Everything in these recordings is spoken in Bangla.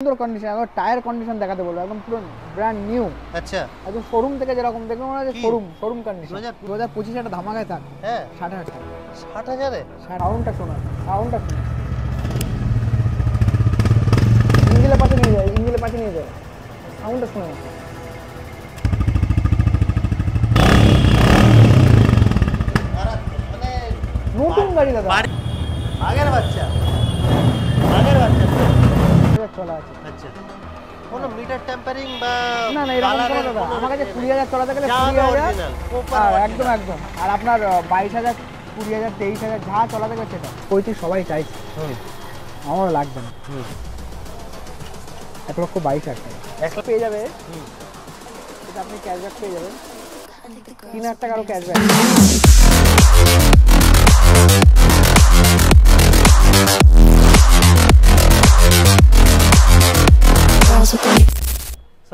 সুন্দর কন্ডিশন, এখন টায়ার কন্ডিশন দেখাতে বলবো, একদম পুরো ব্র্যান্ড নিউ। আচ্ছা, একদম শোরুম থেকে যেরকম দেখবে মনে হয় শোরুম কন্ডিশন। 2025 একটা ধামাকায় থাক। হ্যাঁ 60,000 টাকা। 60,000-এ সাউন্ডটা শোনা, সাউন্ডটা শোনা। ইঞ্জিনের পাশে নিয়ে যায়, ইঞ্জিনের পাশে নিয়ে যায়, সাউন্ডটা শোনা। মানে নতুন গাড়ি দাদা, আগের বাচ্চা চলা আছে। আচ্ছা, কোনো মিটার টেম্পারিং বা না না, এরকম কোনো দাদা আমার কাছে 20,000 চলাতে গেলে 20,000 আর একদম আর আপনার 22,000 20,000 23,000 যা চলাতে গেলে সেটা ওইটি সবাই চাইছে। আমারও লাগবে না। 1,22,000 টাকা পেয়ে যাবে। এটা আপনি ক্যাশব্যাক পেয়ে যাবেন, 3,000 টাকারও ক্যাশব্যাক।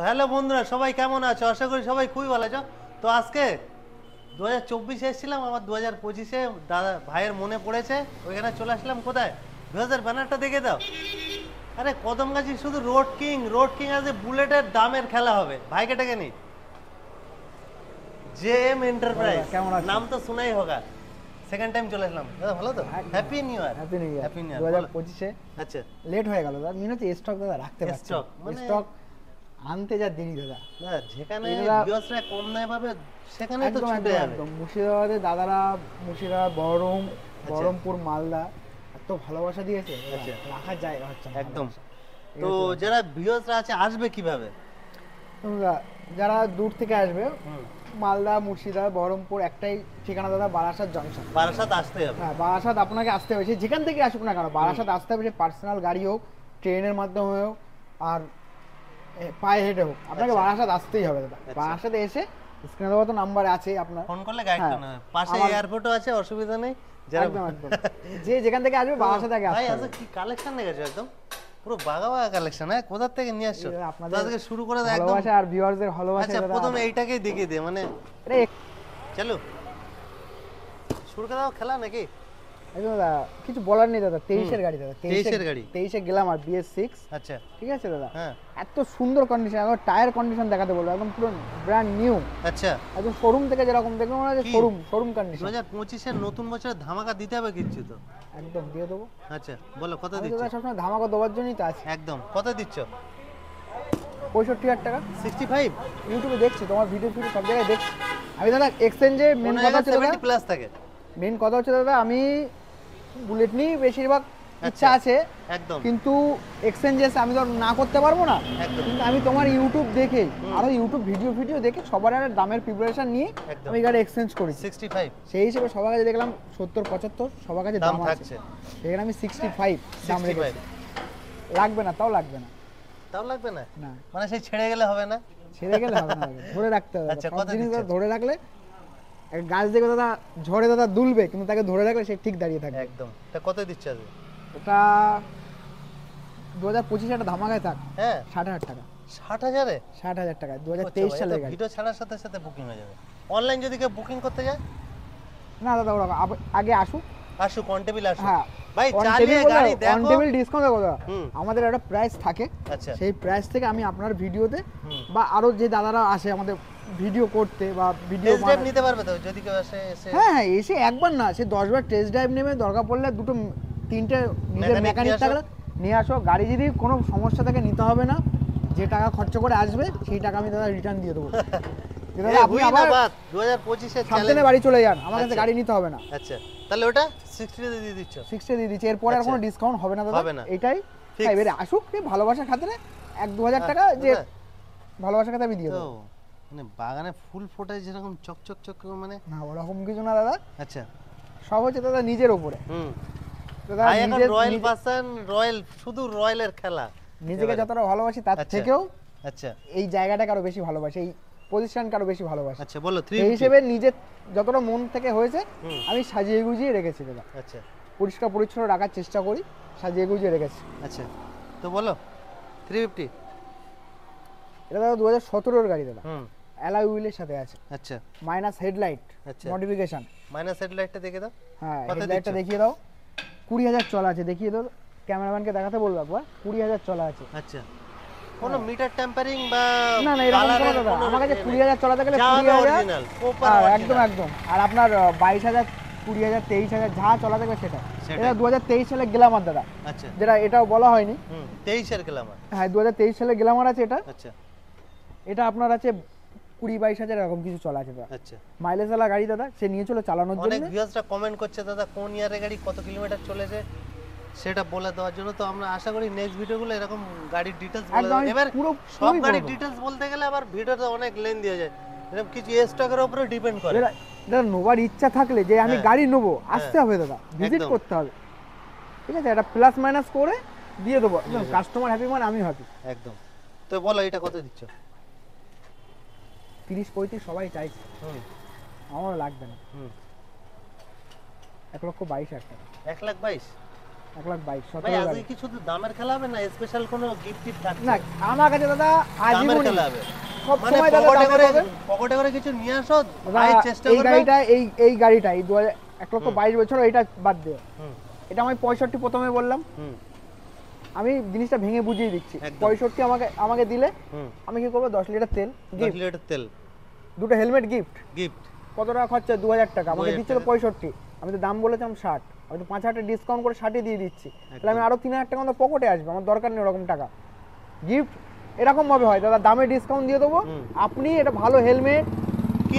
হ্যালো বন্ধুরা, সবাই কেমন আছো? আশা করি সবাই খুবই ভালো আছো। তো আজকে 2024 এসেছিলাম, আবার 2025-এ দাদা ভাইয়ের মনে পড়েছে, ওইখানে চলে আসলাম। কোথায়? 2000 ব্যানারটা দেখে দাও। আরে কদমগাছি শুধু রোড কিং আজ বুলেটের দামের খেলা হবে। ভাইকে ডেকে নি, জেএম এন্টারপ্রাইজ, নাম তো শোনাই হোগা। সেকেন্ড টাইম চলে আসলাম দাদা। ভালো তো? Happy new year. Happy new year. 2025-এ আচ্ছা, লেট হয়ে গেল দাদা, মিনিটে স্টক দাদা রাখতে পারছি। স্টক আনতে যা দেরি দাদা। না, যেখানে ভিউয়ার্সরা কম নেয় পাবে সেখানে তো ছুটে যাবে। একদম মুর্শিদাবাদে দাদারা, মুর্শিদাবাদ, বহরমপুর, মালদা এত ভালোবাসা দিয়েছে, রাখার জায়গা হচ্ছে না একদম। তো যারা ভিউয়ার্সরা আছে আসবে কিভাবে? যারা দূর থেকে আসবে, মালদা, মুর্শিদাবাদ, বহরমপুর, একটাই ঠিকানা দাদা, বারাসাত জংশন। বারাসাত আসতে হবে। হ্যাঁ, বারাসাত আপনাকে আসতে হবে, যেখান থেকে আসুক না কেন বারাসাত আসতে হবে। পার্সোনাল গাড়ি হোক, ট্রেনের মাধ্যমে হোক, আর পায়ে হেঁটে হোক, আপনাকে বারাসাত আসতেই হবে দাদা। বারাসাতে এসে স্ক্রিনে দেওয়া তো নাম্বার আছে, আপনার ফোন করলে গাইড করবে। পাশে এয়ারপোর্টও আছে, অসুবিধা নেই। একদম যে যেখান থেকে আসবে বারাসাত আগে আসবে। ভাই আজকে কি কালেকশন দেখেছো? একদম পুরো বাগা কালেকশন। হ্যাঁ, কোথা থেকে নিয়ে আসছো? আজকে শুরু করে দাও একদম। ভালোবাসা আর ভিউয়ারদের ভালোবাসা। আচ্ছা, প্রথমে এইটাকেই দেখিয়ে দে, মানে চলো শুরু করে দাও খেলা নাকি? একদম দাদা, কিছু বলার নেই দাদা। 23-এর গাড়ি দাদা, 23-এর গাড়ি। 23-এ গেলাম আর BS6। আচ্ছা, ঠিক আছে দাদা। হ্যাঁ, এত সুন্দর কন্ডিশন, এখন টায়ার কন্ডিশন দেখাতে বলবো, একদম পুরো ব্র্যান্ড নিউ। আচ্ছা, একদম শোরুম থেকে যেরকম দেখবে মনে হয় শোরুম কন্ডিশন। 2025-এর নতুন বছরে ধামাকা দিতে হবে কিছু তো। একদম দিয়ে দেবো। আচ্ছা, বলো কত দিচ্ছ? দিচ্ছ? সবসময় ধামাকা দেওয়ার জন্যই তো আছে। একদম, কত দিচ্ছ? 65,000 টাকা। 65? ইউটিউবে দেখছি, তোমার ভিডিও সব জায়গায় দেখছি আমি দাদা। এক্সচেঞ্জে মেন কথা হচ্ছে দাদা, প্লাস থাকে। মেন কথা হচ্ছে দাদা, আমি বুলেট নিয়ে বেশিরভাগ ইচ্ছা আছে একদম, কিন্তু এক্সচেঞ্জে আমি তো না করতে পারবো না। কিন্তু আমি তোমার ইউটিউব দেখে, আরো ইউটিউব ভিডিও দেখে সবার দামের প্রিপারেশন নিয়ে আমি গাড়ি এক্সচেঞ্জ করি। 65 সেই হিসেবে সবার কাছে দেখলাম 70-75 সবার কাছে দাম আছে, সেখানে আমি 65 দাম রেখেছি। লাগবে না, তাও লাগবে না। না মানে সেই ছেড়ে গেলে হবে না? ছেড়ে গেলে হবে না, ধরে রাখতে হবে। সব জিনিস ধরে রাখলে, গাছ দেখে দাদা ঝড়ে দাদা দুলবে, কিন্তু তাকে ধরে রাখলে সে ঠিক দাঁড়িয়ে থাকবে। একদম। তা কত দিচ্ছ আজকে? ওটা 2025 একটা ধামাকায় থাক। হ্যাঁ, 60,000 টাকা। 60,000-এ? 60,000 টাকা 2023 সালের গাড়ি। ভিডিও ছাড়ার সাথে সাথে বুকিং হয়ে যাবে। অনলাইন যদি কেউ বুকিং করতে যায়? না দাদা, ওরা আগে আসুক অন টেবিল আসুক। হ্যাঁ ভাই, চালিয়ে গাড়ি দেখো। অন টেবিল ডিসকাউন্ট দেবো দাদা। আমাদের একটা প্রাইস থাকে। আচ্ছা, সেই প্রাইস থেকে আমি আপনার ভিডিওতে বা আরো যে দাদারা আসে আমাদের ভিডিও করতে বা ভিডিও নিতে পারবে তো, যদি কেউ আসে এসে? হ্যাঁ, এসে একবার না, সে 10 বার টেস্ট ড্রাইভ নেবে, দরকার পড়লে 2-3টে নিজের মেকানিক থাকলে নিয়ে আসো। গাড়ি যদি কোনো সমস্যা থাকে নিতে হবে না, যে টাকা খরচ করে আসবে সেই টাকা আমি দাদা রিটার্ন দিয়ে দেবো। দাদা আপনি আবার 2025-এ সামনে বাড়ি চলে যান, আমার কাছে গাড়ি নিতে হবে না। আচ্ছা, তাহলে ওটা 60 দিয়ে দিচ্ছ? 60 দিয়ে দিচ্ছি। এরপর আর কোনো ডিসকাউন্ট হবে না দাদা, এটাই। এবারে আসুক, ভালোবাসার খাতিরে 1-2 হাজার টাকা যে ভালোবাসার খাতিরে আমি দিয়ে দেবো। মানে বাগানে ফুল ফোটায় যেরকম চকচক মানে না, ওরকম কিছু না দাদা। আচ্ছা, সব হচ্ছে দাদা নিজের উপরে। দাদা এখন রয়্যাল পারসন, রয়্যাল, শুধু রয়্যালের খেলা। নিজেকে যতটা ভালোবাসি তার থেকেও আচ্ছা এই জায়গাটাকে আরো বেশি ভালোবাসি, এই পজিশনকে আরো বেশি ভালোবাসি। আচ্ছা বলো, এই হিসেবে নিজের যতটা মন থেকে হয়েছে আমি সাজিয়ে গুজিয়ে রেখেছি দাদা। আচ্ছা, পরিষ্কার পরিচ্ছন্ন রাখার চেষ্টা করি, সাজিয়ে গুজিয়ে রেখেছি। আচ্ছা, তো বলো 350। এটা দাদা 2017-এর গাড়ি দাদা, অ্যালয় হুইলের সাথে আছে। আচ্ছা, মাইনাস হেডলাইট মডিফিকেশন। মাইনাস হেডলাইটটা দেখে দাও। হ্যাঁ, হেডলাইটটা দেখিয়ে দাও। 20,000 চলা আছে, দেখিয়ে দাও। ক্যামেরাম্যানকে দেখাতে বলবো একবার, 20,000 চলা আছে। আচ্ছা, কোনো মিটার টেম্পারিং বা না না এরকম কোনো দাদা, আমার কাছে 20,000 চলাতে গেলে 20,000 অরিজিনাল প্রপার একদম একদম। আর আপনার 22,000 20,000 23,000 যা চলা থাকবে সেটা। এটা 2023 সালে গ্ল্যামার দাদা। আচ্ছা, যেটা এটাও বলা হয়নি। 23 এর গ্ল্যামার। হ্যাঁ 2023 সালে গ্ল্যামার আছে এটা। আচ্ছা, এটা আপনার আছে 20-22,000 এরকম কিছু চলা আছে দাদা। আচ্ছা, মাইলেজ वाला গাড়ি দাদা, সে নিয়ে চলে চালানোর জন্য। অনেক ভিউয়ার্সরা কমেন্ট করছে দাদা কোন ইয়ারের গাড়ি কত কিলোমিটার চলেছে সেটা বলে দেওয়ার জন্য। তো আমরা আশা করি নেক্সট ভিডিওগুলো এরকম গাড়ির ডিটেইলস বলে দেব। এবার সব গাড়ির ডিটেইলস বলতে গেলে আবার ভিডিওটা অনেক লেন্থি হয়ে যায়, এরকম কিছু স্টকের উপরে ডিপেন্ড করে। এটা নোবার ইচ্ছা থাকলে যে আমি গাড়ি নেবো, আসতে হবে দাদা, ভিজিট করতে হবে, ঠিক আছে? এটা প্লাস মাইনাস করে দিয়ে দেবো, কাস্টমার হ্যাপি মানে আমি হ্যাপি একদম। তো বলো এটা কত দিচ্ছ? 30-35 সবাই চাইছে, আমার লাগবে না। 1,22,000 টাকা। 1,22,000? 1,22,000 ভাই আজকে কি শুধু দামের খেলা হবে না স্পেশাল কোনো গিফট থাকছে? না আমার কাছে দাদা দামের আজীবন খেলা হবে, সব মানে সময় দাদা পকেটে করে কিছু নিয়ে আসো, ভাই চেষ্টা এই করবে। গাড়িটা এই গাড়িটা এই 1,22,000 বছর, এটা বাদ দিও। এটা আমি 65 প্রথমে বললাম, আমি জিনিসটা ভেঙে বুঝিয়ে দিচ্ছি। 65 আমাকে দিলে আমি কি করব? 10 লিটার তেল, 10 লিটার তেল, দুটো হেলমেট গিফট। গিফট কত টাকা খরচা? 2,000 টাকা। আমাকে দিচ্ছে তো 65, আমি তো দাম বলেছিলাম 60, আমি তো 5,000 টাকা ডিসকাউন্ট করে 60 দিয়ে দিচ্ছি। তাহলে আমি আরো 3,000 টাকা আমার পকেটে আসবে, আমার দরকার নেই ওরকম টাকা। গিফট এরকম ভাবে হয় দাদা, দামে ডিসকাউন্ট দিয়ে দেবো, আপনি এটা ভালো হেলমেট,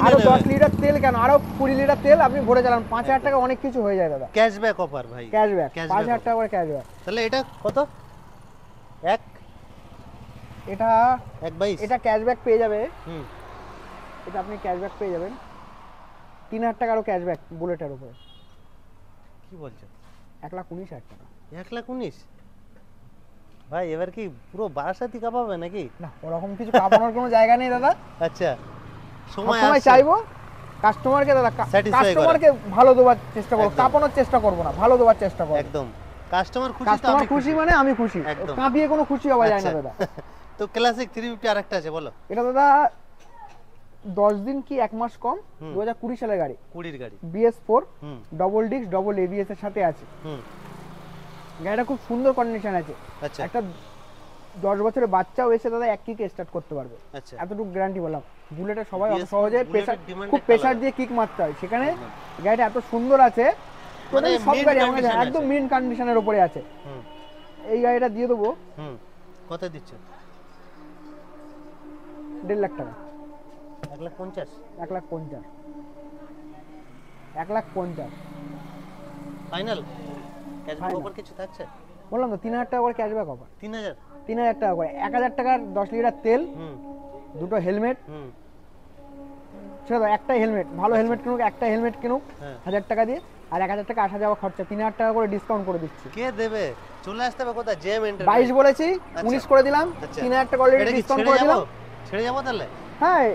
আরো 10 লিটার তেল, কেন আরো 20 লিটার তেল আপনি ভরে চালান, 5,000 টাকা অনেক কিছু হয়ে যায় দাদা। ক্যাশব্যাক অফার ভাই, ক্যাশব্যাক 5,000 টাকা করে ক্যাশব্যাক। তাহলে এটা কত? এটা 1,22,000 এটা ক্যাশব্যাক পেয়ে যাবে। এটা আপনি ক্যাশব্যাক পেয়ে যাবেন 3,000 টাকারও ক্যাশব্যাক বুলেটের উপরে। কি বলছো? 1,19,000 টাকা। 1,19,000 ভাই এবার কি পুরো বারাসাতি কাঁপাবে নাকি? না ওরকম কিছু কাঁপানোর কোনো জায়গা নেই দাদা। আচ্ছা, সময় চাইবো কাস্টমারকে দাদা, কাস্টমারকে ভালো দেওয়ার চেষ্টা করব, কাঁপানোর চেষ্টা করব না, ভালো দেওয়ার চেষ্টা করব। একদম কাস্টমার খুশি, কাস্টমার খুশি মানে আমি খুশি, কাঁপিয়ে কোনো খুশি হওয়া যায় না দাদা। তো ক্লাসিক 350 আরেকটা আছে বলো। এটা দাদা 10 দিন কি 1 মাস কম, 2020 সালের গাড়ি, 20 গাড়ি, BS4 double disc double ABS এর সাথে আছে। গাড়িটা খুব সুন্দর কন্ডিশন আছে। আচ্ছা, একটা 10 বছরের বাচ্চাও এসে দাদা এক কিকে স্টার্ট করতে পারবে, আচ্ছা এতটুকু গ্যারান্টি বললাম। বুলেটে সবাই অত সহজে খুব প্রেসার দিয়ে কিক মারতে হয়, সেখানে গাড়িটা এত সুন্দর আছে, মানে সব গাড়ি আমাদের একদম মিন কন্ডিশনের উপরে আছে। এই গাড়িটা দিয়ে দেবো। কত দিচ্ছ? 1.5 লাখ টাকা। 1,50,000? 1,50,000 1,50,000 ফাইনাল ক্যাশব্যাক অফার কিছু থাকছে? বললাম তো 3,000 টাকা করে ক্যাশব্যাক অফার। 3,000 টাকা করে, 1,000 টাকার 10 লিটার তেল, দুটো হেলমেট। সেটা একটাই হেলমেট, ভালো হেলমেট কিনুক, একটা হেলমেট কিনুক 1,000 টাকা দিয়ে, আর 1,000 টাকা আসা যাওয়া খরচা 3,000 টাকা করে ডিসকাউন্ট করে দিচ্ছি। কে দেবে? চলে আসতে হবে কোথায়? জেম এন্টারপ্রাইজ। 22 বলেছি, 19 করে দিলাম, 3,000 টাকা অলরেডি ডিসকাউন্ট করে দিলাম। ছেড়ে যাবো তাহলে? হ্যাঁ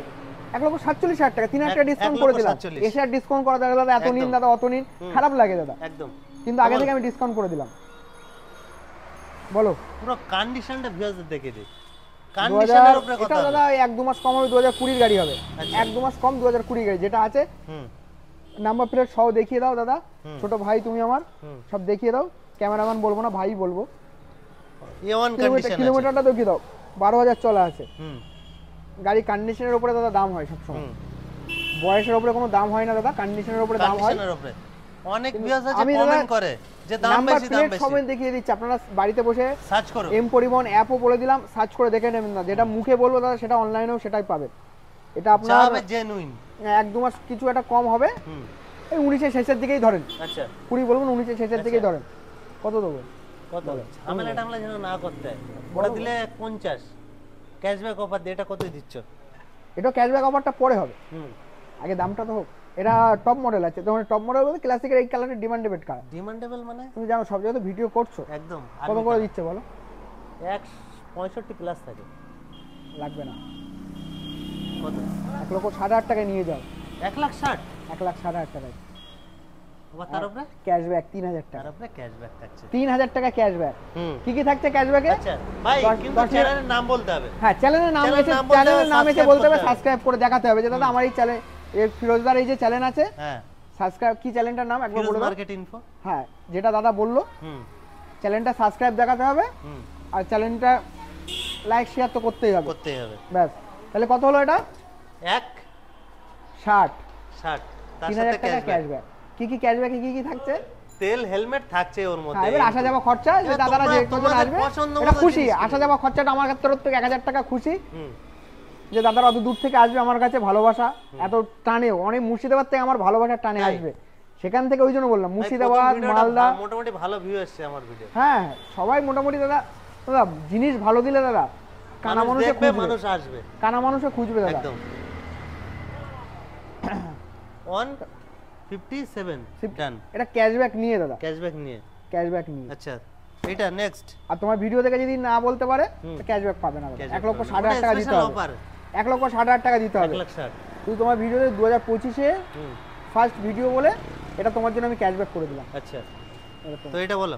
1,47,000 টাকা, 3,000 টাকা ডিসকাউন্ট করে দিলাম। এসে আর ডিসকাউন্ট করা দাদা, এত নিন দাদা, অত নিন, খারাপ লাগে দাদা একদম, কিন্তু আগে থেকে আমি ডিসকাউন্ট করে দিলাম। বলো পুরো কন্ডিশনটা ভিউয়ারদের দেখে দিই। কন্ডিশনের উপরে কথা, এটা দাদা 1-2 মাস কম হবে, 2020 গাড়ি হবে। 1-2 মাস কম 2020 গাড়ি যেটা আছে, নাম্বার প্লেট সহ দেখিয়ে দাও দাদা। ছোট ভাই তুমি আমার, সব দেখিয়ে দাও, ক্যামেরাম্যান বলবো না, ভাই বলবো। A1 কন্ডিশন আছে, কিলোমিটারটা দেখিয়ে দাও, 12,000 চলা আছে। গাড়ি কন্ডিশনের উপরে দাদা দাম হয় সব সময়, বয়সের উপরে কোনো দাম হয় না দাদা, কন্ডিশনের উপরে দাম হয়। কন্ডিশনের উপরে অনেক ভিউয়ার্স আছে কমেন্ট করে যে দাম বেশি, দাম বেশি। সবাই দেখিয়ে দিচ্ছি, আপনারা বাড়িতে বসে সার্চ করো, এম পরিবহন অ্যাপও বলে দিলাম, সার্চ করে দেখে নেবেন না। যেটা মুখে বলবো দাদা সেটা অনলাইনেও সেটাই পাবেন। এটা আপনার যাবে জেনুইন। 1-2 মাস কিছু একটা কম হবে, এই 19 এর শেষের দিকেই ধরেন। আচ্ছা 20 বলবেন, 19 এর শেষের দিকেই ধরেন। কত দেবো? কত ঝামেলা টামলা যেন না করতে হয়। বড় দিলে 50 ক্যাশব্যাক অফার দিয়ে, এটা কত দিচ্ছ? এটা ক্যাশব্যাক অফারটা পরে হবে, আগে দামটা তো হোক। এটা টপ মডেল আছে, তোমার টপ মডেল বলতে ক্লাসিকের এই কালারের ডিমান্ডেবল কালার। ডিমান্ডেবল মানে তুমি জানো সব জায়গায় ভিডিও করছো একদম। কত করে দিচ্ছে বলো? 165 প্লাস থাকে। লাগবে না, কত? 1,60,000 টাকায় নিয়ে যাও। 1,60,000? 1,60,000 টাকায়। আবার তার উপরে ক্যাশব্যাক 3,000 টাকা। তার উপরে ক্যাশব্যাক থাকছে 3,000 টাকা ক্যাশব্যাক। কি কি থাকছে ক্যাশব্যাকে? আচ্ছা ভাই, কিন্তু চ্যানেলের নাম বলতে হবে। হ্যাঁ চ্যানেলের নাম এসে, চ্যানেলের নাম এসে বলতে হবে, সাবস্ক্রাইব করে দেখাতে হবে যে দাদা আমার এই চ্যানেল, এই ফিরোজদার এই যে চ্যানেল আছে, হ্যাঁ সাবস্ক্রাইব, কি চ্যানেলটার নাম একবার বলে দাও। Market info. হ্যাঁ যেটা দাদা বললো, চ্যানেলটা সাবস্ক্রাইব দেখাতে হবে, আর চ্যানেলটা লাইক শেয়ার তো করতেই হবে, ব্যাস। তাহলে কত হলো এটা? 60 তার 3000 সাথে টাকা ক্যাশব্যাক। কি কি ক্যাশব্যাকে কি থাকছে? তেল হেলমেট থাকছে ওর মধ্যে। এবার আসা যাওয়া খরচা, যে দাদারা যে কজন আসবে এটা খুশি, আসা যাওয়া খরচাটা আমার তরফ থেকে 1000 টাকা খুশি, যে দাদারা অত দূর থেকে আসবে আমার কাছে, ভালোবাসা এত টানে, অনেক মুর্শিদাবাদ থেকে আমার ভালোবাসার টানে আসবে, সেখান থেকে ওই জন্য বললাম মুর্শিদাবাদ, মালদা মোটামুটি ভালো ভিউ আসছে আমার ভিডিও। হ্যাঁ সবাই মোটামুটি দাদা, দাদা জিনিস ভালো দিলে দাদা কানা মানুষে খুঁজবে, মানুষ আসবে, কানা মানুষে খুঁজবে দাদা। একদম 157 ডান। এটা ক্যাশব্যাক নিয়ে দাদা, ক্যাশব্যাক নিয়ে। আচ্ছা এটা নেক্সট। আর তোমার ভিডিও দেখে যদি না বলতে পারে ক্যাশব্যাক পাবে না দাদা। 1,60,000 টাকা দিতে হবে, 1,60,000 টাকা দিতে হবে। 1,60,000 তুই তোমার ভিডিওতে 2025-এ ফার্স্ট ভিডিও বলে এটা তোমার জন্য আমি ক্যাশব্যাক করে দিলাম। আচ্ছা তো এটা বলো।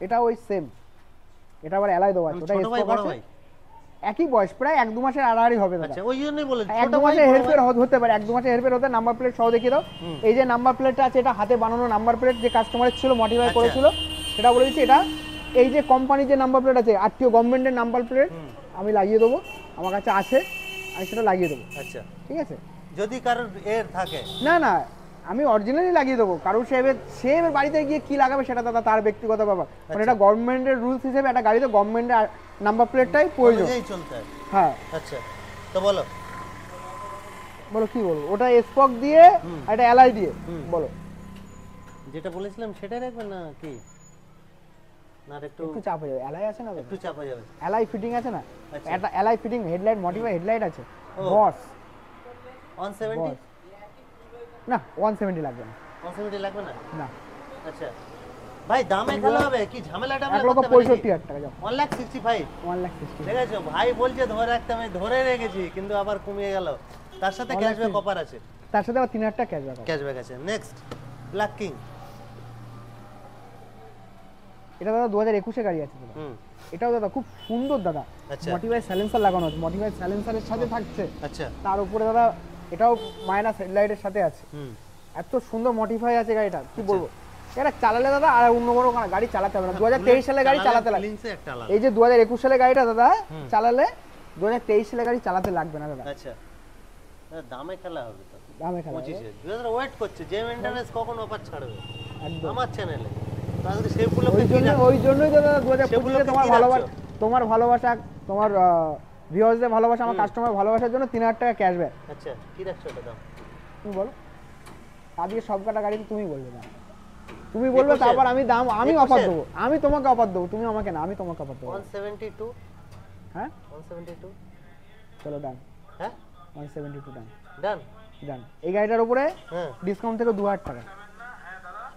এটা ওই সেম, এটা আবার এলাই দেওয়া আছে, ওটা স্টক আছে, একই বয়স, প্রায় 1-2 মাসের আড়াআড়ি হবে দাদা। আচ্ছা ওই জন্যই বলে 1-2 মাসের হেরফের হতে পারে, 1-2 মাসের হেরফের হতে। নাম্বার প্লেট সহ দেখিয়ে দাও। এই যে নাম্বার প্লেটটা আছে, এটা হাতে বানানো নাম্বার প্লেট, যে কাস্টমারের ছিল মডিফাই করেছিল সেটা বলে দিচ্ছি। এটা এই যে কোম্পানির যে নাম্বার প্লেট আছে, আরটিও গভর্নমেন্টের নাম্বার প্লেট, আমি লাগিয়ে দেবো, আমার কাছে আছে, আমি সেটা লাগিয়ে দেবো। আচ্ছা ঠিক আছে, যদি কারোর এর থাকে না আমি অরিজিনালি লাগিয়ে দেবো। কারণ সে এবার বাড়িতে গিয়ে কি লাগাবে সেটা দাদা তার ব্যক্তিগত ব্যাপার, মানে এটা গভর্নমেন্টের রুলস হিসেবে একটা গাড়িতে গভর্নমেন্টের নাম্বার প্লেটটাই প্রয়োজন চলতে হয়। হ্যাঁ আচ্ছা তো বলো কি বলবো, ওটা স্পক দিয়ে আর এটা এলআই দিয়ে বলো। যেটা বলেছিলাম সেটাই রাখবেন না কি? না একটু চাপ হয়ে যাবে, এলআই আছে না, একটু চাপ হয়ে যাবে, এলআই ফিটিং আছে না, একটা LI fitting headlight, modify headlight আছে, বস 170 না 170 লাগবে না, 170 লাগবে না। না আচ্ছা ভাই দামে খেলা হবে কি ঝামেলাটা? 1,65,000 টাকা যাও, 1,65,000 1,60,000 ঠিক আছে। ভাই বলছে ধরে রাখতে, আমি ধরে রেখেছি, কিন্তু আবার কমিয়ে গেল। তার সাথে ক্যাশব্যাক অফার আছে, তার সাথে আবার 3,000 টাকা ক্যাশব্যাক আছে। নেক্সট ব্ল্যাক কিং, এটা দাদা 2021 এর গাড়ি আছে দাদা। এটাও দাদা খুব সুন্দর দাদা, মডিফাই সাইলেন্সার লাগানো আছে, মডিফাই সাইলেন্সারের সাথে থাকছে। আচ্ছা তার উপরে দাদা এটাও মাইনাস হেডলাইটের সাথে আছে, এত সুন্দর মডিফাই আছে গাড়িটা, কি বলবো। এটা চালালে দাদা আর অন্য বড় গাড়ি চালাতে হবে না, 2023 সালের গাড়ি চালাতে লাগবে। এই যে 2021 সালের গাড়িটা দাদা চালালে 2023 সালের গাড়ি চালাতে লাগবে না দাদা। আচ্ছা দামে খেলা হবে তো, দামে খেলা 25 এ 2000 ওয়েট করছে, যে মেইনটেনেন্স কখন অফার ছাড়বে আমার চ্যানেলে, তাহলে সেগুলো ওই জন্যই দাদা 2025 এ তোমার ভালোবাসা, তোমার ভিউয়ার্সদের ভালোবাসা, আমার কাস্টমার ভালোবাসার জন্য 3,000 টাকা ক্যাশব্যাক। আচ্ছা কি রাখছো এটা দাম? তুমি বলো, আজকে সব কাটা গাড়ি তুমি বলবে দাম, তুমি বলবে, তারপর আমি দাম, আমি অফার দেবো, আমি তোমাকে অফার দেবো, তুমি আমাকে না, আমি তোমাকে অফার দেবো। 172 হ্যাঁ 172 চলো ডান, হ্যাঁ 172 ডান। এই গাড়িটার উপরে ডিসকাউন্ট থেকে 2,000 টাকা,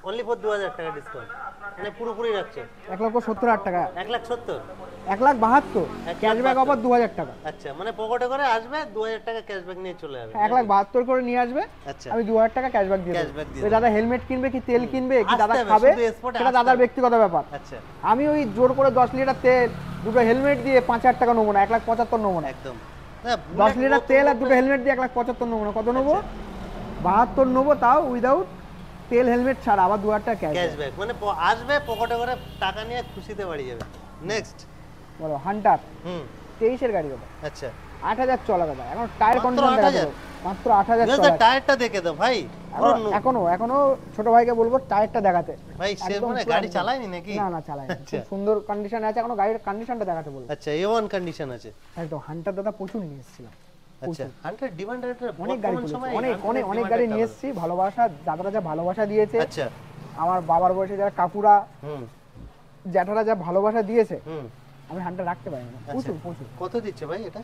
অনলি ফর 2,000 টাকা ডিসকাউন্ট, মানে পুরোপুরি রাখছো 1,70,000 টাকা, 1,70,000 1,72,000 ক্যাশব্যাক অফার 2,000 টাকা। আচ্ছা মানে পকেটে করে আসবে 2,000 টাকা ক্যাশব্যাক নিয়ে চলে যাবে, 1,72,000 করে নিয়ে আসবে। আচ্ছা আমি 2,000 টাকা ক্যাশব্যাক দিয়ে দেবো। দাদা হেলমেট কিনবে কি তেল কিনবে কি দাদা খাবে সেটা দাদার ব্যক্তিগত ব্যাপার। আচ্ছা আমি ওই জোর করে 10 লিটার তেল, দুটো হেলমেট দিয়ে 5,000 টাকা নেবো না, 1,75,000 নেবো না একদম। 10 লিটার তেল আর দুটো হেলমেট দিয়ে 1,75,000 নেবো না, কত নেবো? 72 নেবো, তাও উইদাউট তেল হেলমেট ছাড়া, আবার 2,000 টাকা ক্যাশব্যাক, মানে আসবে পকেটে করে টাকা নিয়ে খুশিতে বাড়ি যাবে। নেক্সট বলো হান্টার 23 এর গাড়ি দাদা। আচ্ছা 8,000 চলা দাদা, এখন টায়ার কন্ডিশন দেখা যাবে, মাত্র 8,000 চলা। টায়ারটা দেখে দাও ভাই, এখনো ছোট ভাইকে বলবো টায়ারটা দেখাতে। ভাই সে মানে গাড়ি চালায়নি নাকি? না চালায়নি, খুব সুন্দর কন্ডিশনে আছে, এখনো গাড়ির কন্ডিশনটা দেখাতে বলবো। আচ্ছা A1 কন্ডিশন আছে একদম। হান্টার দাদা প্রচুর নিয়ে এসেছিলাম, আচ্ছা হান্টার ডিমান্ড রেট অনেক গাড়ি, অনেক গাড়ি নিয়ে এসেছি, ভালোবাসা, দাদারা যা ভালোবাসা দিয়েছে, আচ্ছা আমার বাবার বয়সে যারা কাকুরা জ্যাঠারা যা ভালোবাসা দিয়েছে, আমি হান্টার রাখতে পারি না, প্রচুর। কত দিচ্ছে ভাই এটা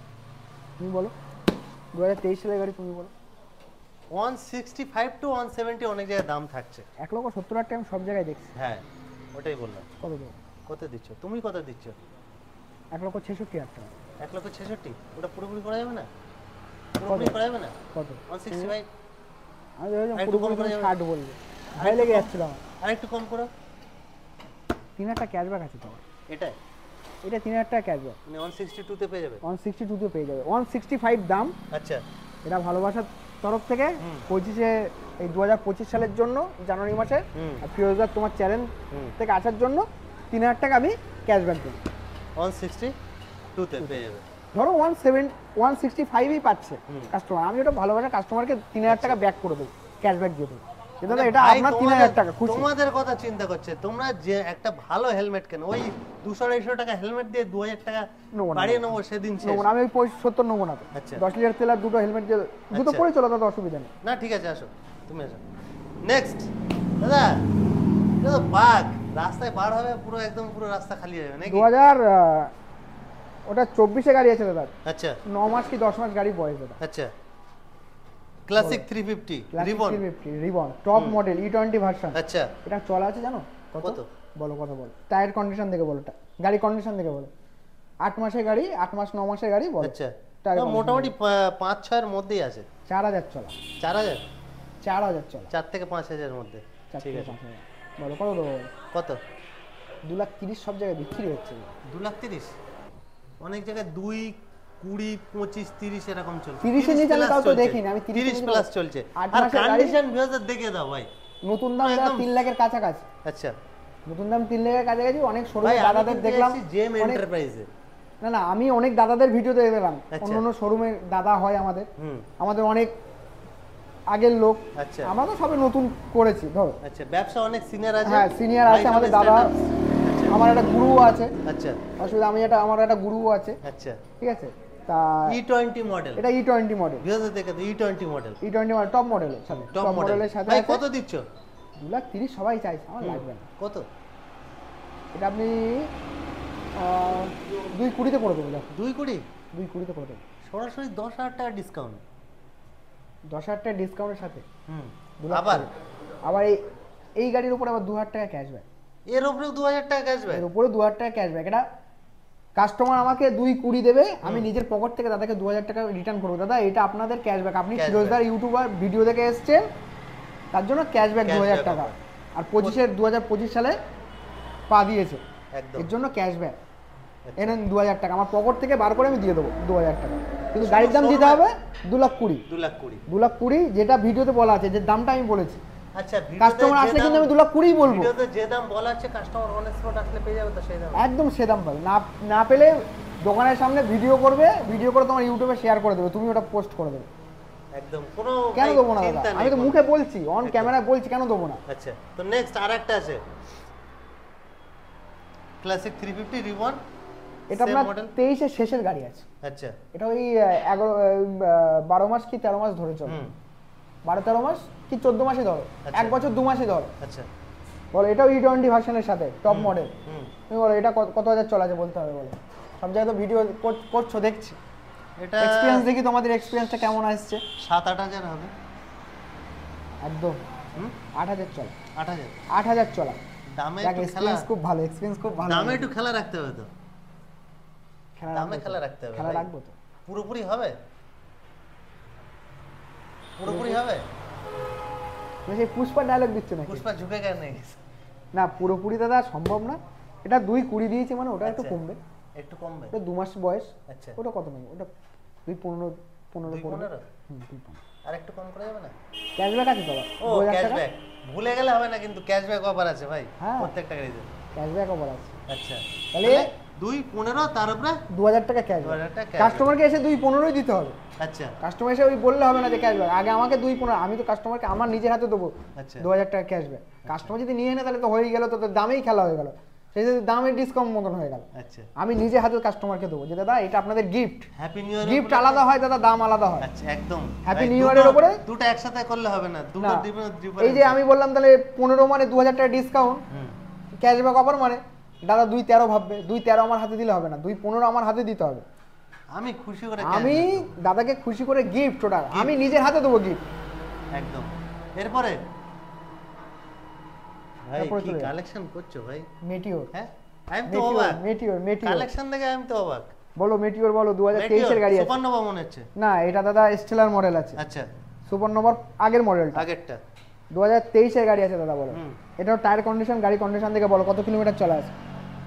তুমি বলো, 2023 সালের গাড়ি, তুমি বলো। 165 টু 170 অনেক জায়গায় দাম থাকছে, 1,70,000 টাকা আমি সব জায়গায় দেখছি। হ্যাঁ ওটাই বললাম। কত দেবো? কত দিচ্ছ তুমি? কত দিচ্ছ? 1,66,000 টাকা। 1,66,000 ওটা পুরোপুরি করা যাবে না? পুরোপুরি করা যাবে না? কত? 165। আমি ভেবেছিলাম পুরোপুরি করে 60 বলবো, ভাই লেগে যাচ্ছিল আমার। আর একটু কম করো। 3,000 টাকা ক্যাশব্যাক আছে তোমার, এটা 3,000 টাকা ক্যাশব্যাক, মানে 162 তে পেয়ে যাবে, 162 তে পেয়ে যাবে, 165 দাম। আচ্ছা এটা ভালোবাসা তরফ থেকে 25-এ এই 2025 সালের জন্য জানুয়ারি মাসে আর ফিরোজদার তোমার চ্যানেল থেকে আসার জন্য 3000 টাকা আমি ক্যাশব্যাক দেবো। 162 তে পেয়ে যাবে। ধরো 165ই পাচ্ছে কাস্টমার, আমি ওটা ভালোবাসা কাস্টমারকে 3000 টাকা ব্যাক করে দেবো, ক্যাশব্যাক দিয়ে দেবো। দাদা এটা আপনার 3000 টাকা খুশি। তোমাদের কথা চিন্তা করছে, তোমরা যে একটা ভালো হেলমেট কেন, ওই 200-250 টাকা হেলমেট দিয়ে 2000 টাকা বাড়িয়ে নেবো সেদিন শেষ। আমি ওই 70 নেবো না তো। 10 লিটার তেল আর দুটো হেলমেট দিয়ে দুটো পরে চলো, দাদা অসুবিধা নেই। না ঠিক আছে, আসো তুমি আসো। নেক্সট দাদা, এটা তো বাঘ রাস্তায় বার হবে, পুরো একদম পুরো রাস্তা খালি হয়ে যাবে নাকি? 2000 ওটা 24-এ গাড়ি আছে দাদা। আচ্ছা 9 মাস কি 10 মাস গাড়ি বয়স দাদা। আচ্ছা classic 350 ribbon, 350 ribbon top model E20 version. আচ্ছা এটা চলা আছে জানো কত? বলো কত বলো, টায়ার কন্ডিশন দেখে বলো, গাড়ি কন্ডিশন দেখে বলো। 8 মাসের গাড়ি, 8 মাস 9 মাসের গাড়ি বলো। আচ্ছা মোটামুটি 5-6 এর মধ্যেই আছে। 4000 চলা। 4000 চলা, 4 থেকে 5000 এর মধ্যে। ঠিক আছে বলো কত দেবো? কত? 2,30,000 সব জায়গায় বিক্রি হচ্ছে। 2,30,000 অনেক জায়গায় 2, 20, 25, 30 এরকম চলছে। 30 এর নিচে আমি কাউকে দেখিনি, আমি 30 প্লাস চলছে। আর কন্ডিশন ভিউয়ার দেখে দাও ভাই, নতুন দাম 3 লাখের কাছাকাছি। আচ্ছা নতুন দাম 3 লাখের কাছাকাছি। অনেক শোরুমে দাদাদের দেখলাম, জেম এন্টারপ্রাইজে। না আমি অনেক দাদাদের ভিডিও দেখলাম, অন্য শোরুমে দাদা হয় আমাদের অনেক আগের লোক। আচ্ছা আমরা তো সবে নতুন করেছি ধরো। আচ্ছা ব্যবসা অনেক সিনিয়র আছে। হ্যাঁ সিনিয়র আছে আমাদের দাদা। আমার একটা গুরু আছে। আচ্ছা অসুবিধা আমার একটা গুরু আছে। আচ্ছা ঠিক আছে। তা E20 মডেল, এটা E20 মডেল। ভিউয়ার দেখে তো E20 model, E20 model top মডেলের সাথে, টপ মডেলের সাথে ভাই কত দিচ্ছ? 2,30,000 সবাই চাইছে, আমার লাগবে না। কত? এটা আপনি 2,20,000 করে দেবো। 2,20,000 করে দেবো সরাসরি 10,000 টাকা ডিসকাউন্ট। 10,000 টাকা ডিসকাউন্টের সাথে আবার এই গাড়ির উপরে আবার 2,000 টাকা ক্যাশব্যাক। এর উপরেও 2,000 টাকা ক্যাশব্যাক? এর উপরে 2,000 টাকা ক্যাশব্যাক। এটা কাস্টমার আমাকে 2,20,000 দেবে, আমি নিজের পকেট থেকে দাদাকে 2,000 টাকা রিটার্ন করবো। দাদা এটা আপনাদের ক্যাশব্যাক, আপনি ফিরোজদার ইউটিউবার ভিডিও দেখে এসেছেন তার জন্য ক্যাশব্যাক 2,000 টাকা। আর 2025 সালে পা দিয়েছে এর জন্য ক্যাশব্যাক এনেন 2,000 টাকা, আমার পকেট থেকে বার করে আমি দিয়ে দেবো 2,000 টাকা। কিন্তু গাড়ির দাম দিতে হবে 2,20,000 যেটা ভিডিওতে বলা আছে, যে দামটা আমি বলেছি। আচ্ছা কাস্টমার আসলে কিন্তু আমি 2,20,000 বলবো। ভিডিওতে যে দাম বলা আছে কাস্টমার অন স্পট আসলে পেয়ে যাবে তো সেই দাম? একদম সে দাম পাবে। না পেলে দোকানের সামনে ভিডিও করে তোমার ইউটিউবে শেয়ার করে দেবে, তুমি ওটা পোস্ট করে দেবে। একদম কোনো কেন দেবো না দাদা, আমি তো মুখে বলছি, অন ক্যামেরায় বলছি, কেন দেবো না? আচ্ছা তো নেক্সট আরেকটা আছে ক্লাসিক 350 রিবন। এটা আপনার 23 এর শেষের গাড়ি আছে। আচ্ছা এটা ওই 12 মাস কি 13 মাস ধরে চলে। 12-13 মাস কি 14 মাসে ধরো, 1 বছর 2 মাসে ধরো। আচ্ছা বলো এটাও E20 ভার্সনের সাথে টপ মডেল। তুমি বলো এটা কত হাজার চলা আছে বলতে হবে। বলো সব জায়গায় তো ভিডিও করছো দেখছি, এটা এক্সপেরিয়েন্স দেখি, তোমাদের এক্সপেরিয়েন্সটা কেমন আসছে? 7-8 হাজার হবে একদম। 8,000 চলা। 8,000 চলা। দামে এক্সপেরিয়েন্স খুব ভালো, এক্সপেরিয়েন্স খুব ভালো। দামে একটু খেলা রাখতে হবে তো, দামে খেলা রাখতে হবে। খেলা রাখবো তো। পুরোপুরি হবে? সেই পুষ্পা ডায়লগ দিচ্ছে না? পুষ্পা ঝুঁকে কেন না পুরোপুরি দাদা সম্ভব না। এটা 2,20,000 দিয়েছে মানে ওটা একটু কমবে। এটা 2 মাস বয়স। আচ্ছা ওটা কত নেবে? ওটা 2,15 আর একটু কম করা যাবে না? ক্যাশব্যাক আছে তো? ও ক্যাশব্যাক ভুলে গেলে হবে না, কিন্তু ক্যাশব্যাক অফার আছে ভাই প্রত্যেকটা গাড়িতে, ক্যাশব্যাক অফার আছে। আচ্ছা তাহলে 2,15 তার উপরে 2,000 টাকা ক্যাশব্যাক। কাস্টমারকে এসে 2,15 দিতে হবে। আচ্ছা কাস্টমার এসে ওই বললে হবে না যে ক্যাশব্যাক, আগে আমাকে 2,15, আমি তো কাস্টমারকে আমার নিজের হাতে দেবো 2,000 টাকা ক্যাশব্যাক। কাস্টমার যদি নিয়ে নেয় তাহলে তো হয়ে গেল, তো দামেই খেলা হয়ে গেল, সেই দামে ডিসকাউন্ট মতন হয়ে গেল। আচ্ছা আমি নিজে হাতে কাস্টমারকে দেবো যে দাদা এটা আপনাদের গিফট। হ্যাপি নিউ ইয়ার গিফট আলাদা হয় দাদা, দাম আলাদা হয়। আচ্ছা একদম হ্যাপি নিউ ইয়ারের উপরে দুটো একসাথে করলে হবে না, দুটো ডিফারেন্ট। এই যে আমি বললাম তাহলে 15 মানে 2,000 টাকা ডিসকাউন্ট, ক্যাশব্যাক অফার মানে দাদা 2,13 ভাববে, 2,13 আমার হাতে দিলে হবে না, 2,15 আমার হাতে দিতে হবে। আমি খুশি করে, আমি দাদাকে খুশি করে গিফট, ওটা আমি নিজের হাতে দেবো গিফট একদম। এরপরে ভাই কি কালেকশন করছো ভাই? মেটিওর। হ্যাঁ আমি তো অবাক, মেটিওর কালেকশন দেখে আমি তো অবাক। বলো মেটিওর বলো, 2023 এর গাড়ি আছে। সুপারনোভা মনে হচ্ছে না, এটা দাদা স্টেলার মডেল আছে। আচ্ছা সুপারনোভার আগের মডেলটা, আগেরটা 2023 এর গাড়ি আছে দাদা। বলো এটাও টায়ার কন্ডিশন, গাড়ি কন্ডিশন দেখে বলো কত কিলোমিটার চলা আছে?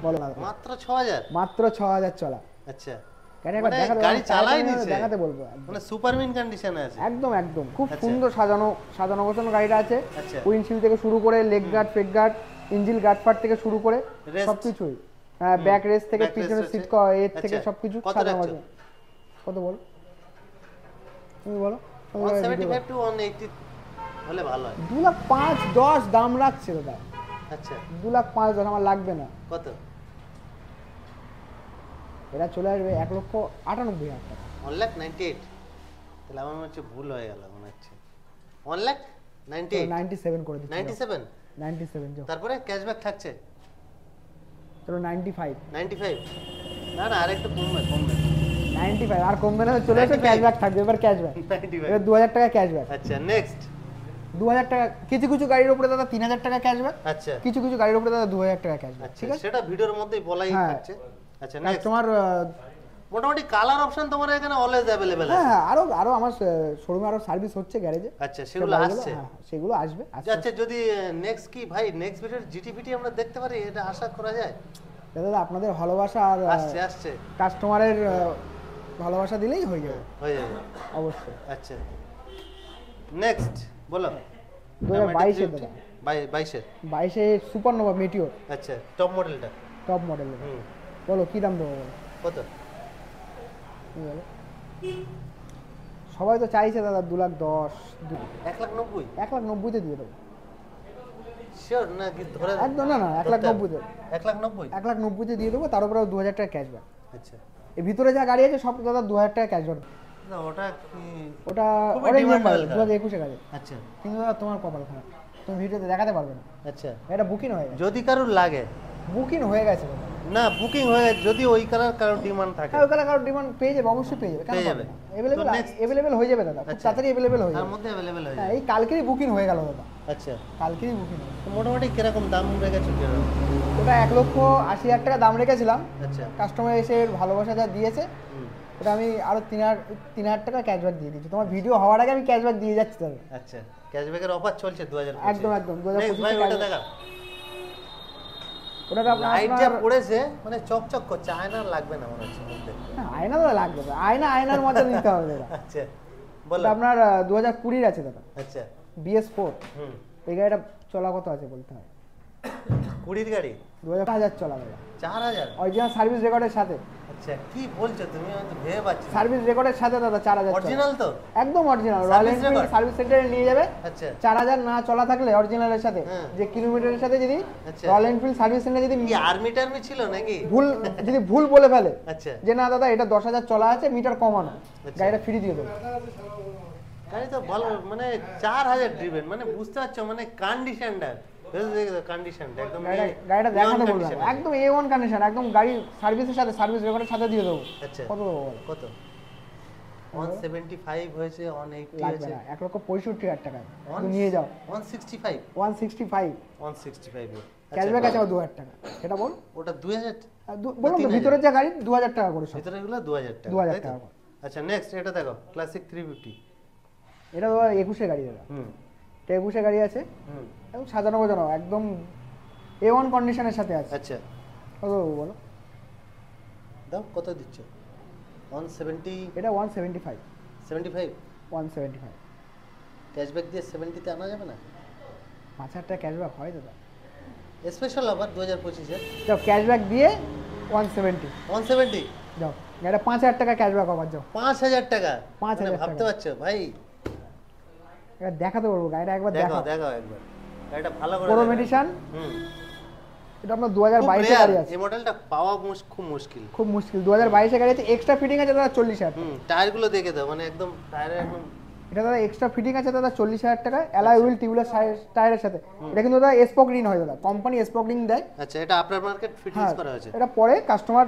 বলো না। মাত্র 6,000? মাত্র 6,000 চলা। আচ্ছা গাড়ি একবার মানে দেখাতে গাড়ি চালাই নিছে দেখাতে বলবো মানে সুপার মিন কন্ডিশনে আছে একদম একদম খুব আচ্ছা। সুন্দর সাজানো সাজানো গোছানো গাড়িটা আছে আচ্ছা। উইন্ডশিল্ড থেকে শুরু করে লেগ গার্ড ফেক গার্ড ইঞ্জিন গার্ড ফাট থেকে শুরু করে Rest? সবকিছুই হ্যাঁ ব্যাক রেস থেকে Back rest পিছনের আছে? সিট এর থেকে আচ্ছা। সবকিছু কত সাজানো রাখছো? আছে কত বল তুমি বলো 175 টু 180 হলে ভালো হয় 2,05,10 দাম রাখছে দাদা আচ্ছা 2,05,10 আমার লাগবে না কত এটা চলে আসবে 1,98,000 টাকা 1,98,000 তাহলে আমার মনে হচ্ছে ভুল হয়ে গেল মনে হচ্ছে 1,98,000 97 করে দিচ্ছি 97 97 যাও তারপরে ক্যাশব্যাক থাকছে চলো 95 95 না না আরেকটু কমবে 95 আর কমবে না চলে আসবে 95 ক্যাশব্যাক থাকবে এবার ক্যাশব্যাক 95 এবার 2,000 টাকা ক্যাশব্যাক আচ্ছা নেক্সট 2,000 টাকা কিছু কিছু গাড়ির উপরে দাদা 3,000 টাকা ক্যাশব্যাক আচ্ছা কিছু কিছু গাড়ির উপরে দাদা 2,000 টাকা ক্যাশব্যাক আচ্ছা ঠিক আছে সেটা ভিডিওর মধ্যেই বলাই হ্যাঁ। থাকছে আচ্ছা নেক্সট তোমার মোটামুটি কালার অপশন তোমার এখানে অলওয়েজ अवेलेबल আছে হ্যাঁ আরো আরো আমার শোরুমে আরো সার্ভিস হচ্ছে গ্যারেজে আচ্ছা সেগুলো আসছে সেগুলো আসবে আচ্ছা যদি নেক্সট কি ভাই নেক্সট ভিডিওর জিটিপিটি আমরা দেখতে পারি এটা আশা করা যায় দাদা আপনাদের ভালোবাসা আর আসছে আসছে কাস্টমারের ভালোবাসা দিলেই হয়ে যাবে হয়ে যাবে অবশ্যই আচ্ছা নেক্সট বলো 2022 এর দাদা 22 এর 22 এ সুপারনোভা মেটিওর আচ্ছা টপ মডেলটা টপ মডেল হুম বলো কি দাম দেবো বলো কত তুমি বলো সবাই তো চাইছে দাদা 2,10,000 1,90,000 1,90,000 দিয়ে দেবো শিওর না কি ধরে একদম না না 1,90,000 1,90,000 1,90,000 দিয়ে দেবো তার উপরে 2,000 টাকা ক্যাশব্যাক আচ্ছা এর ভিতরে যা গাড়ি আছে সব দাদা 2,000 টাকা ক্যাশব্যাক না ওটা কি ওটা খুবই অরেঞ্জ demandable নাম্বার গাড়ি। 2021 গাড়ি আচ্ছা কিন্তু দাদা তোমার কপাল খারাপ তুমি ভিডিওতে দেখাতে পারবে না আচ্ছা এটা বুকিং হয়ে গেছে যদি কারোর লাগে বুকিং হয়ে গেছে দাদা না বুকিং হয়ে গেছে, যদি ওই কারোর ডিমান্ড থাকে হ্যাঁ ওখানে কারো ডিমান্ড পেয়ে যাবে অবশ্যই পেয়ে যাবে কেন পেয়ে পাবে যাবে। না অ্যাভেলেবল তো next- অ্যাভেলেবল হয়ে যাবে দাদা খুব আচ্ছা। তাড়াতাড়ি অ্যাভেলেবল হয়ে তার যাবে মধ্যে अवेलेबल হয়ে হ্যাঁ যাবে এই কালকেরই বুকিং হয়ে গেল দাদা আচ্ছা কালকেরই বুকিং তো মোটামুটি কিরকম দাম রেখেছো কিরকম ওটা 1,80,000 টাকা দাম রেখেছিলাম আচ্ছা কাস্টমার এসে ভালোবাসা যা দিয়েছে হুম, ওটা আমি আরো 3,000 টাকা ক্যাশব্যাক দিয়ে দিচ্ছি তোমার ভিডিও হওয়ার আগে আমি ক্যাশব্যাক দিয়ে যাচ্ছি দাদা আচ্ছা ক্যাশব্যাকের অফার চলছে 2025 একদম, একদম, 2025 Next ভাই ওটা cashback। দেখা ওটা আপনার লাইট যা পড়েছে মানে চকচক করছে আয়না লাগবে না মনে হচ্ছে মধ্যে হ্যাঁ, আয়না দাদা লাগবে দাদা। আয়নার মধ্যে নিতে হবে দাদা আচ্ছা বলো ওটা আপনার 2020 আছে দাদা আচ্ছা BS4 হুম এই গাড়িটা চলা কত আছে বলতে হয় 20 গাড়ি 2,000 চলা দাদা 4000 অরিজিনাল সার্ভিস রেকর্ডের সাথে আচ্ছা কি বলছো তুমি আমি তো ভেবে পাচ্ছি সার্ভিস রেকর্ডের সাথে দাদা 4,000 অরিজিনাল তো একদম original royal Service Enfield record? Service সেন্টারে নিয়ে যাবে আচ্ছা 4,000 না চলা থাকলে অরিজিনালের সাথে হ্যাঁ। যে কিলোমিটারের সাথে যদি আচ্ছা। রয়্যাল এনফিল্ড সার্ভিস সেন্টারে যদি কি আর্মি টার্মি ছিল নাকি ভুল বলে ফেলে আচ্ছা যে না দাদা এটা 10,000 চলা আছে মিটার কমানো আচ্ছা। গাড়িটা ফ্রি দিয়ে দেবো গাড়ি তো ভালো মানে 4000 ড্রিভেন মানে বুঝতে পারছো মানে কন্ডিশনটা কন্ডিশনটা একদম গাড়িটা neon দেখাতে বলবো condition। একদম A1 কন্ডিশন একদম গাড়ি সার্ভিসের সাথে সার্ভিস রেকর্ডের সাথে দিয়ে দেবো আচ্ছা কত দেবো বলো? কত 175 হয়েছে 180 লাগবে হয়েছে না 1,65,000 টাকা তুমি নিয়ে যাও 165 165 165 ক্যাশব্যাক আছে 2,000 টাকা সেটা বল ওটা 2000 আর বললাম তো 3,000 ভিতরের যে গাড়ি 2,000 টাকা করে সব ভিতরে এগুলো 2000 টাকা 2,000 তাই তো? টাকা করে। আচ্ছা নেক্সট এটা দেখো ক্লাসিক 350 এটা তো 21 গাড়ি দাদা হুম এটা 21 গাড়ি আছে হুম একদম সাজানো গোছানো একদম A1 কন্ডিশনের সাথে আছে আচ্ছা কত দেবো বলো দাও কত দিচ্ছ 170 এটা 175 75 175 ক্যাশব্যাক দিয়ে 70 তে আনা যাবে না 5,000 টাকা ক্যাশব্যাক হয় দাদা স্পেশাল অফার 2025 এর যাও ক্যাশব্যাক দিয়ে 170 170 যাও গাড়িটা 5,000 টাকা ক্যাশব্যাক আবার যাও 5000 টাকা 5,000 মানে ভাবতে টাকা। পারছো ভাই এটা দেখাতে বলবো গাড়িটা একবার দেখো দেখাও দেখো একবার এটা ভালো করে প্রো দেখো। মেডিশন হুম এটা আপনার খুব 2022 এর rare, গাড়ি আছে এই মডেলটা পাওয়া খুব মুশকিল খুব মুশকিল 2022 এর গাড়ি আছে এক্সট্রা ফিটিং আছে দাদা 40,000 টাকা হুম টায়ার গুলো দেখে দাও মানে একদম টায়ারে একদম এটা দাদা এক্সট্রা ফিটিং আছে দাদা 40,000 টাকা অ্যালয় হুইল টিউবলেস টায়ারের সাথে এটা কিন্তু দাদা স্পোক রিং হয় দাদা কোম্পানি স্পোক রিং দেয় আচ্ছা এটা আপনার মার্কেট ফিটিংস হ্যাঁ করা হয়েছে এটা পরে কাস্টমার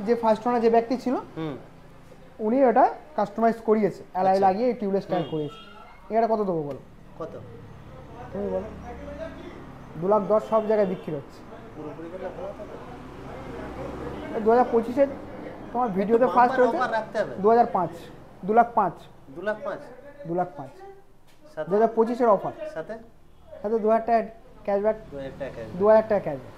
যে ফার্স্ট ওনার যে ব্যক্তি ছিল হুম উনি এটা কাস্টমাইজ করিয়েছে অ্যালয় আচ্ছা। লাগিয়ে টিউবলেস টায়ার করিয়েছে এটা কত দেবো বলো কত তুমি বলো 2,10,000 সব জায়গায় বিক্রি হচ্ছে পুরোপুরি করলে ভালো থাকে 2025 তোমার ভিডিওতে একটু ফার্স্ট bumper হয়েছে offer রাখতে হবে 2005 2,05,000 2,05,000 2,05,000 সাথে 2025 এর অফার সাথে সাথে 2,000 টাকা ক্যাশব্যাক 2000 টাকা 2,000 টাকা ক্যাশব্যাক